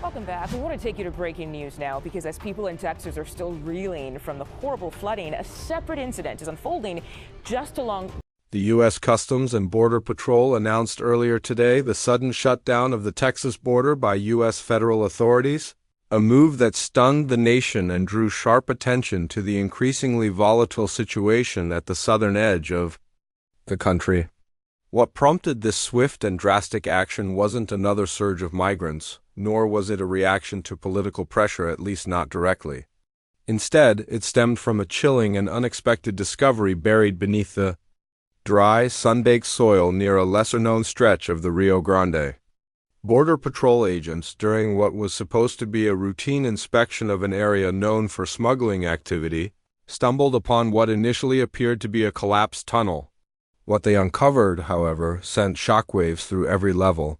Welcome back. We want to take you to breaking news now because as people in Texas are still reeling from the horrible flooding, a separate incident is unfolding just along. The U.S. Customs and Border Patrol announced earlier today the sudden shutdown of the Texas border by U.S. federal authorities, a move that stunned the nation and drew sharp attention to the increasingly volatile situation at the southern edge of the country. What prompted this swift and drastic action wasn't another surge of migrants, nor was it a reaction to political pressure, at least not directly. Instead, it stemmed from a chilling and unexpected discovery buried beneath the dry, sun-baked soil near a lesser-known stretch of the Rio Grande. Border Patrol agents, during what was supposed to be a routine inspection of an area known for smuggling activity, stumbled upon what initially appeared to be a collapsed tunnel. What they uncovered, however, sent shockwaves through every level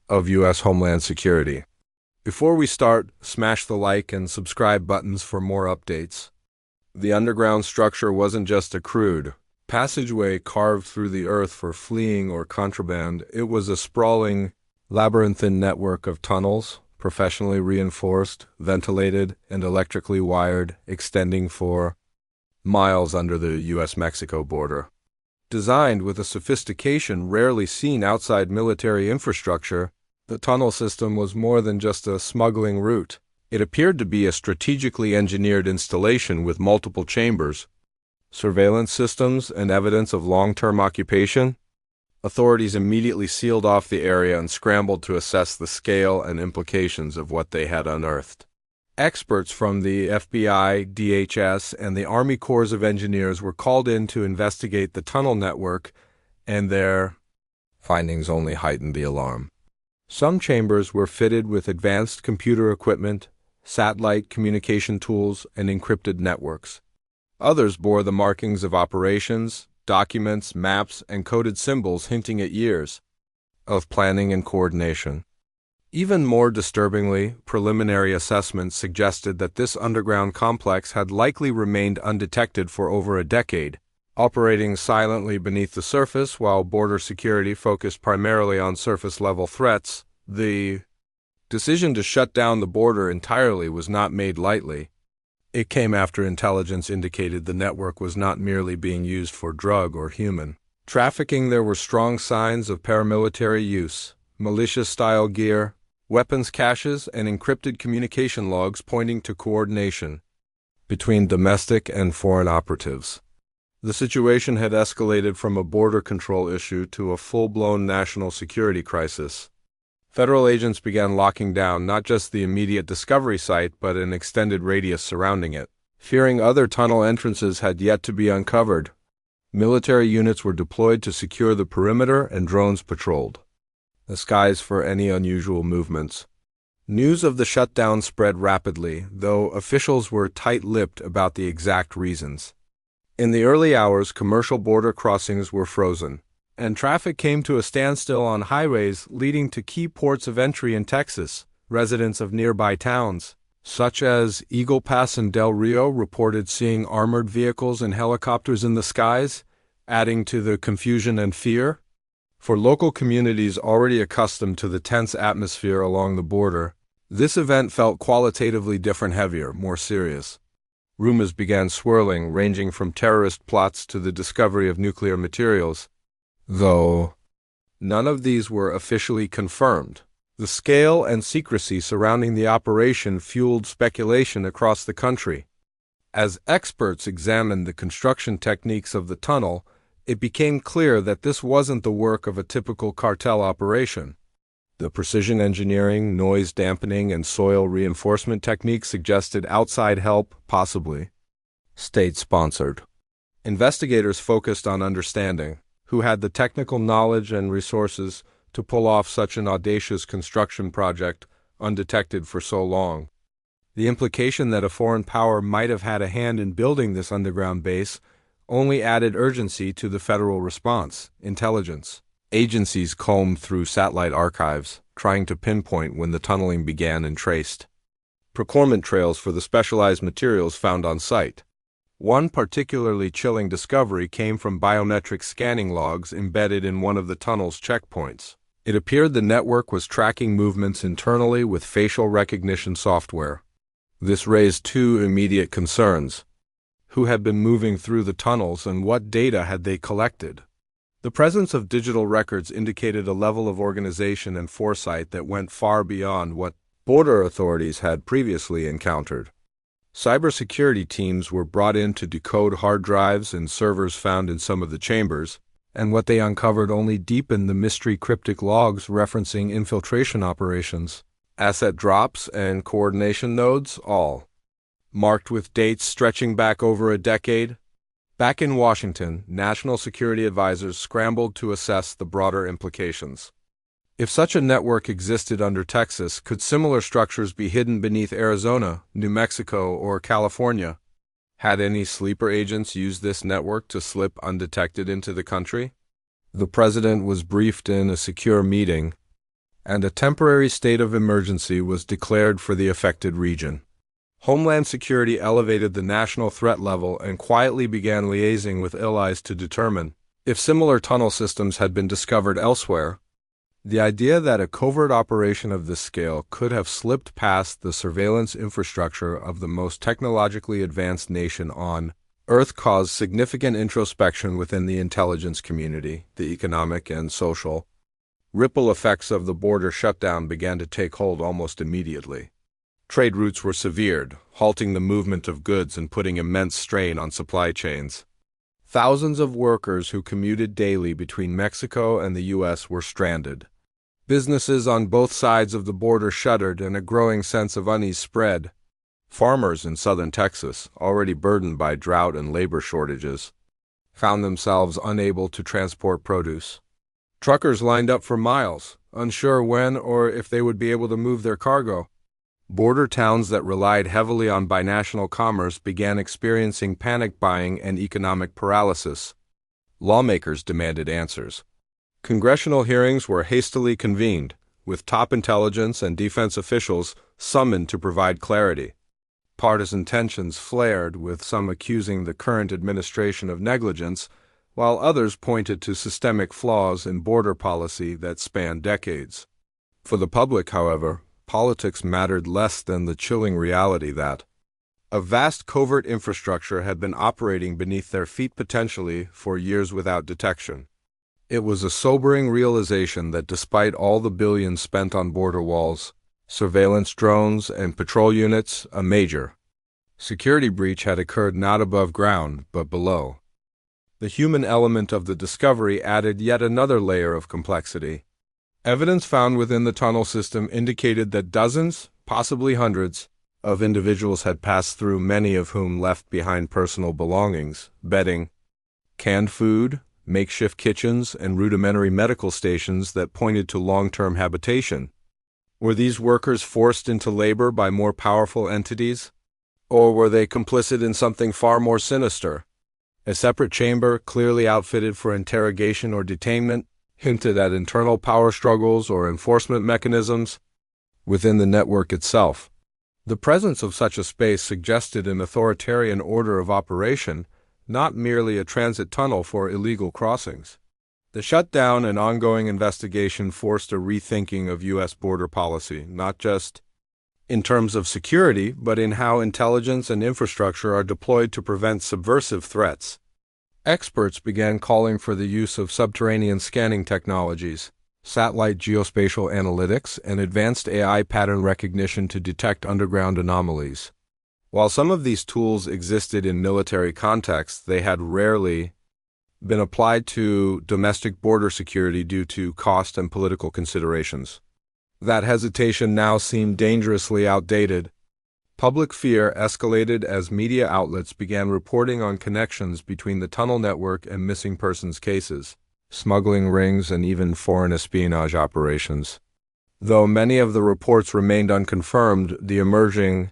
of U.S. Homeland Security. Before we start, smash the like and subscribe buttons for more updates. The underground structure wasn't just a crude passageway carved through the earth for fleeing or contraband. It was a sprawling, labyrinthine network of tunnels, professionally reinforced, ventilated, and electrically wired, extending for miles under the U.S.-Mexico border. Designed with a sophistication rarely seen outside military infrastructure, the tunnel system was more than just a smuggling route. It appeared to be a strategically engineered installation with multiple chambers, surveillance systems, and evidence of long-term occupation. Authorities immediately sealed off the area and scrambled to assess the scale and implications of what they had unearthed. Experts from the FBI, DHS, and the Army Corps of Engineers were called in to investigate the tunnel network, and their findings only heightened the alarm. Some chambers were fitted with advanced computer equipment, satellite communication tools, and encrypted networks. Others bore the markings of operations, documents, maps, and coded symbols hinting at years of planning and coordination. Even more disturbingly, preliminary assessments suggested that this underground complex had likely remained undetected for over a decade, operating silently beneath the surface while border security focused primarily on surface-level threats. The decision to shut down the border entirely was not made lightly. It came after intelligence indicated the network was not merely being used for drug or human trafficking. There were strong signs of paramilitary use, militia-style gear, weapons caches, and encrypted communication logs pointing to coordination between domestic and foreign operatives. The situation had escalated from a border control issue to a full-blown national security crisis. Federal agents began locking down not just the immediate discovery site but an extended radius surrounding it. Fearing other tunnel entrances had yet to be uncovered, military units were deployed to secure the perimeter and drones patrolled the skies for any unusual movements. News of the shutdown spread rapidly, though officials were tight-lipped about the exact reasons. In the early hours, commercial border crossings were frozen, and traffic came to a standstill on highways leading to key ports of entry in Texas. Residents of nearby towns, such as Eagle Pass and Del Rio, reported seeing armored vehicles and helicopters in the skies, adding to the confusion and fear. For local communities already accustomed to the tense atmosphere along the border, this event felt qualitatively different, heavier, more serious. Rumors began swirling, ranging from terrorist plots to the discovery of nuclear materials, though none of these were officially confirmed. The scale and secrecy surrounding the operation fueled speculation across the country. As experts examined the construction techniques of the tunnel, it became clear that this wasn't the work of a typical cartel operation. The precision engineering, noise dampening, and soil reinforcement techniques suggested outside help, possibly state-sponsored. Investigators focused on understanding who had the technical knowledge and resources to pull off such an audacious construction project undetected for so long. The implication that a foreign power might have had a hand in building this underground base only added urgency to the federal response. Intelligence agencies combed through satellite archives, trying to pinpoint when the tunneling began and traced procurement trails for the specialized materials found on site. One particularly chilling discovery came from biometric scanning logs embedded in one of the tunnel's checkpoints. It appeared the network was tracking movements internally with facial recognition software. This raised two immediate concerns. Who had been moving through the tunnels and what data had they collected? The presence of digital records indicated a level of organization and foresight that went far beyond what border authorities had previously encountered. Cybersecurity teams were brought in to decode hard drives and servers found in some of the chambers, and what they uncovered only deepened the mystery. Cryptic logs referencing infiltration operations, asset drops, and coordination nodes, all marked with dates stretching back over a decade. Back in Washington, national security advisors scrambled to assess the broader implications. If such a network existed under Texas, could similar structures be hidden beneath Arizona, New Mexico, or California? Had any sleeper agents used this network to slip undetected into the country? The president was briefed in a secure meeting, and a temporary state of emergency was declared for the affected region. Homeland Security elevated the national threat level and quietly began liaising with allies to determine if similar tunnel systems had been discovered elsewhere. The idea that a covert operation of this scale could have slipped past the surveillance infrastructure of the most technologically advanced nation on Earth caused significant introspection within the intelligence community. The economic and social ripple effects of the border shutdown began to take hold almost immediately. Trade routes were severed, halting the movement of goods and putting immense strain on supply chains. Thousands of workers who commuted daily between Mexico and the U.S. were stranded. Businesses on both sides of the border shuttered and a growing sense of unease spread. Farmers in southern Texas, already burdened by drought and labor shortages, found themselves unable to transport produce. Truckers lined up for miles, unsure when or if they would be able to move their cargo. Border towns that relied heavily on binational commerce began experiencing panic buying and economic paralysis. Lawmakers demanded answers. Congressional hearings were hastily convened, with top intelligence and defense officials summoned to provide clarity. Partisan tensions flared, with some accusing the current administration of negligence, while others pointed to systemic flaws in border policy that spanned decades. For the public, however, politics mattered less than the chilling reality that a vast covert infrastructure had been operating beneath their feet potentially for years without detection. It was a sobering realization that despite all the billions spent on border walls, surveillance drones, and patrol units, a major security breach had occurred not above ground, but below. The human element of the discovery added yet another layer of complexity. Evidence found within the tunnel system indicated that dozens, possibly hundreds, of individuals had passed through, many of whom left behind personal belongings, bedding, canned food, makeshift kitchens, and rudimentary medical stations that pointed to long-term habitation. Were these workers forced into labor by more powerful entities? Or were they complicit in something far more sinister? A separate chamber, clearly outfitted for interrogation or detainment, hinted at internal power struggles or enforcement mechanisms within the network itself. The presence of such a space suggested an authoritarian order of operation, not merely a transit tunnel for illegal crossings. The shutdown and ongoing investigation forced a rethinking of U.S. border policy, not just in terms of security, but in how intelligence and infrastructure are deployed to prevent subversive threats. Experts began calling for the use of subterranean scanning technologies, satellite geospatial analytics, and advanced AI pattern recognition to detect underground anomalies. While some of these tools existed in military contexts, they had rarely been applied to domestic border security due to cost and political considerations. That hesitation now seemed dangerously outdated. Public fear escalated as media outlets began reporting on connections between the tunnel network and missing persons cases, smuggling rings, and even foreign espionage operations. Though many of the reports remained unconfirmed, the emerging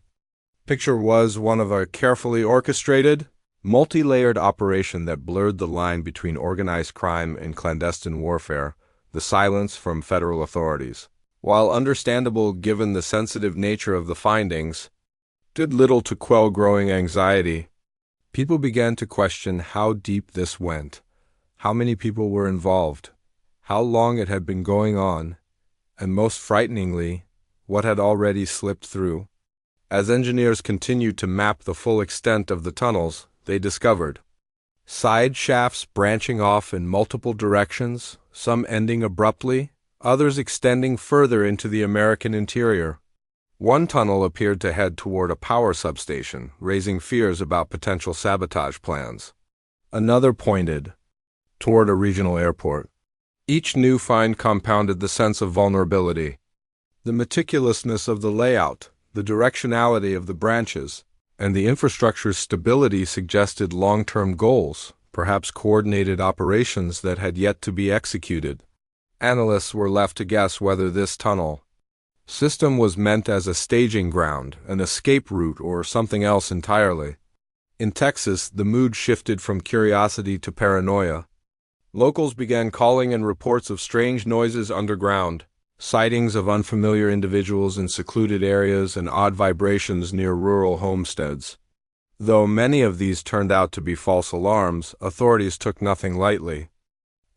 picture was one of a carefully orchestrated, multi-layered operation that blurred the line between organized crime and clandestine warfare, the silence from federal authorities, while understandable given the sensitive nature of the findings, did little to quell growing anxiety. People began to question how deep this went, how many people were involved, how long it had been going on, and most frighteningly, what had already slipped through. As engineers continued to map the full extent of the tunnels, they discovered side shafts branching off in multiple directions, some ending abruptly, others extending further into the American interior. One tunnel appeared to head toward a power substation, raising fears about potential sabotage plans. Another pointed toward a regional airport. Each new find compounded the sense of vulnerability. The meticulousness of the layout, the directionality of the branches, and the infrastructure's stability suggested long-term goals, perhaps coordinated operations that had yet to be executed. Analysts were left to guess whether this tunnel system was meant as a staging ground, an escape route, or something else entirely. In Texas, the mood shifted from curiosity to paranoia. Locals began calling in reports of strange noises underground, sightings of unfamiliar individuals in secluded areas, and odd vibrations near rural homesteads. Though many of these turned out to be false alarms, authorities took nothing lightly.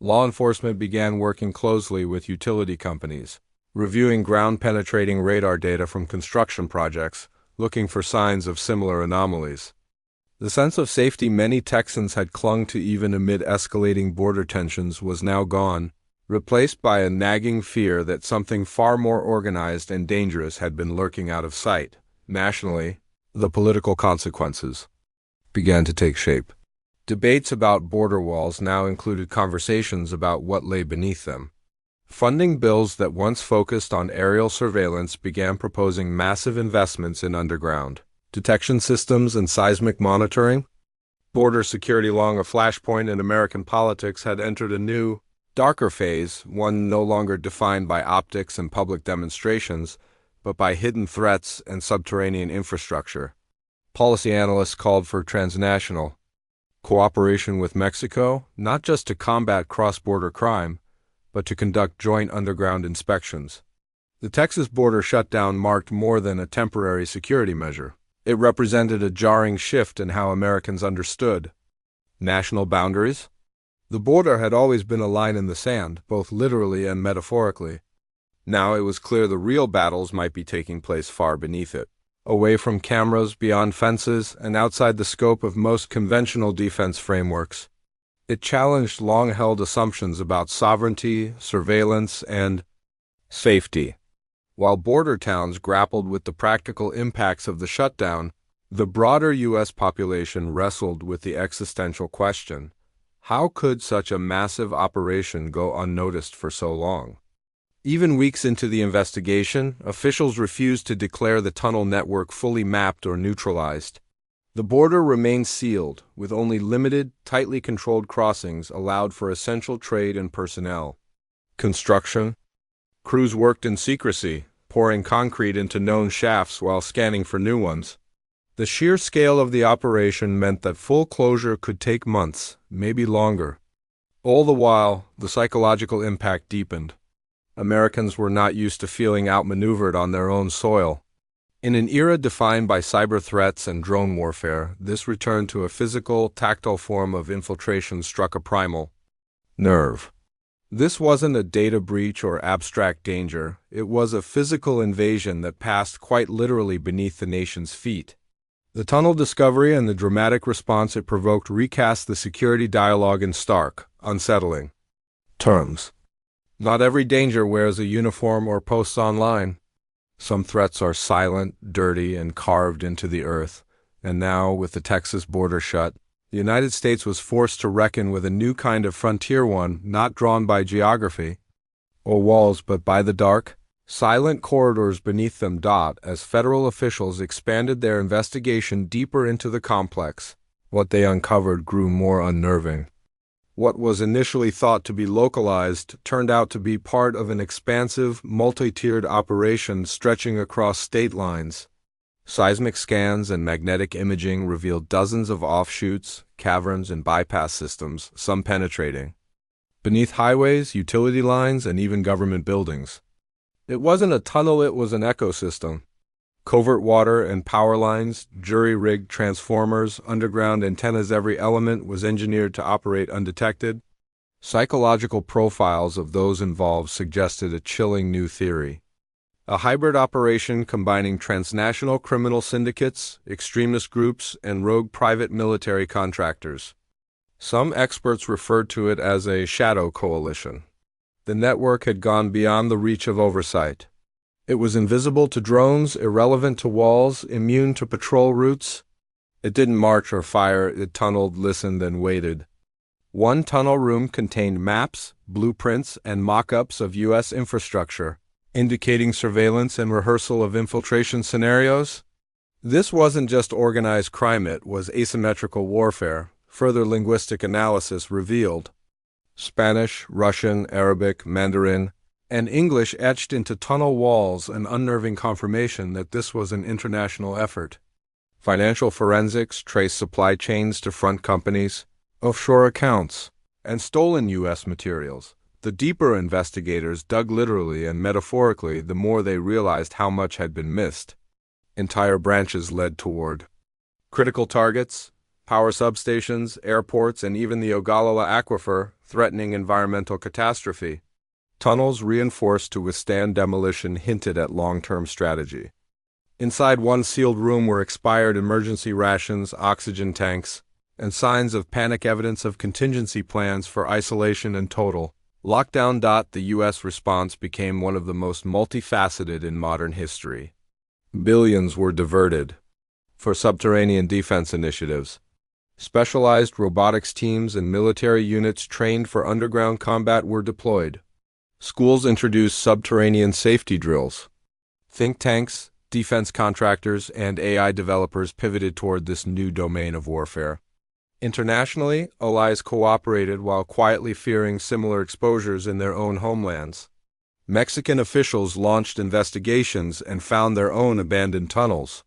Law enforcement began working closely with utility companies, reviewing ground-penetrating radar data from construction projects, looking for signs of similar anomalies. The sense of safety many Texans had clung to even amid escalating border tensions was now gone, replaced by a nagging fear that something far more organized and dangerous had been lurking out of sight. Nationally, the political consequences began to take shape. Debates about border walls now included conversations about what lay beneath them. Funding bills that once focused on aerial surveillance began proposing massive investments in underground detection systems and seismic monitoring. Border security, long a flashpoint in American politics, had entered a new, darker phase, one no longer defined by optics and public demonstrations, but by hidden threats and subterranean infrastructure. Policy analysts called for transnational cooperation with Mexico, not just to combat cross-border crime, but to conduct joint underground inspections. The Texas border shutdown marked more than a temporary security measure. It represented a jarring shift in how Americans understood national boundaries. The border had always been a line in the sand, both literally and metaphorically. Now it was clear the real battles might be taking place far beneath it, away from cameras, beyond fences, and outside the scope of most conventional defense frameworks. It challenged long-held assumptions about sovereignty, surveillance, and safety. While border towns grappled with the practical impacts of the shutdown, the broader U.S. population wrestled with the existential question: how could such a massive operation go unnoticed for so long? Even weeks into the investigation, officials refused to declare the tunnel network fully mapped or neutralized. The border remained sealed, with only limited, tightly controlled crossings allowed for essential trade and personnel. Construction. Crews worked in secrecy, pouring concrete into known shafts while scanning for new ones. The sheer scale of the operation meant that full closure could take months, maybe longer. All the while, the psychological impact deepened. Americans were not used to feeling outmaneuvered on their own soil. In an era defined by cyber threats and drone warfare, this return to a physical, tactile form of infiltration struck a primal nerve. This wasn't a data breach or abstract danger, it was a physical invasion that passed quite literally beneath the nation's feet. The tunnel discovery and the dramatic response it provoked recast the security dialogue in stark, unsettling terms. Not every danger wears a uniform or posts online. Some threats are silent, dirty, and carved into the earth. And now, with the Texas border shut, the United States was forced to reckon with a new kind of frontier, one not drawn by geography or walls but by the dark, silent corridors beneath them. As federal officials expanded their investigation deeper into the complex, what they uncovered grew more unnerving. What was initially thought to be localized turned out to be part of an expansive, multi-tiered operation stretching across state lines. Seismic scans and magnetic imaging revealed dozens of offshoots, caverns, and bypass systems, some penetrating beneath highways, utility lines, and even government buildings. It wasn't a tunnel, it was an ecosystem. Covert water and power lines, jury-rigged transformers, underground antennas, every element was engineered to operate undetected. Psychological profiles of those involved suggested a chilling new theory. A hybrid operation combining transnational criminal syndicates, extremist groups, and rogue private military contractors. Some experts referred to it as a shadow coalition. The network had gone beyond the reach of oversight. It was invisible to drones, irrelevant to walls, immune to patrol routes. It didn't march or fire, it tunneled, listened, and waited. One tunnel room contained maps, blueprints, and mock-ups of U.S. infrastructure, indicating surveillance and rehearsal of infiltration scenarios. This wasn't just organized crime, it was asymmetrical warfare, further linguistic analysis revealed. Spanish, Russian, Arabic, Mandarin, and English etched into tunnel walls, an unnerving confirmation that this was an international effort. Financial forensics traced supply chains to front companies, offshore accounts, and stolen U.S. materials. The deeper investigators dug literally and metaphorically, the more they realized how much had been missed. Entire branches led toward critical targets, power substations, airports, and even the Ogallala Aquifer, threatening environmental catastrophe. Tunnels reinforced to withstand demolition hinted at long-term strategy. Inside one sealed room were expired emergency rations, oxygen tanks, and signs of panic, evidence of contingency plans for isolation and total lockdown. The U.S. response became one of the most multifaceted in modern history. Billions were diverted for subterranean defense initiatives. Specialized robotics teams and military units trained for underground combat were deployed. Schools introduced subterranean safety drills. Think tanks, defense contractors, and AI developers pivoted toward this new domain of warfare. Internationally, allies cooperated while quietly fearing similar exposures in their own homelands. Mexican officials launched investigations and found their own abandoned tunnels.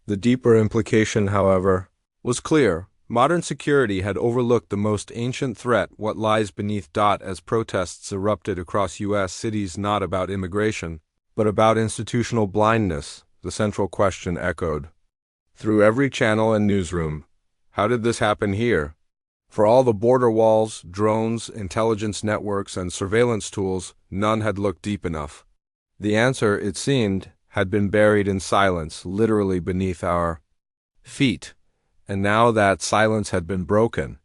The deeper implication, however, was clear. Modern security had overlooked the most ancient threat, what lies beneath. As protests erupted across U.S. cities, not about immigration, but about institutional blindness, the central question echoed through every channel and newsroom. How did this happen here? For all the border walls, drones, intelligence networks, and surveillance tools, none had looked deep enough. The answer, it seemed, had been buried in silence, literally beneath our feet. And now that silence had been broken,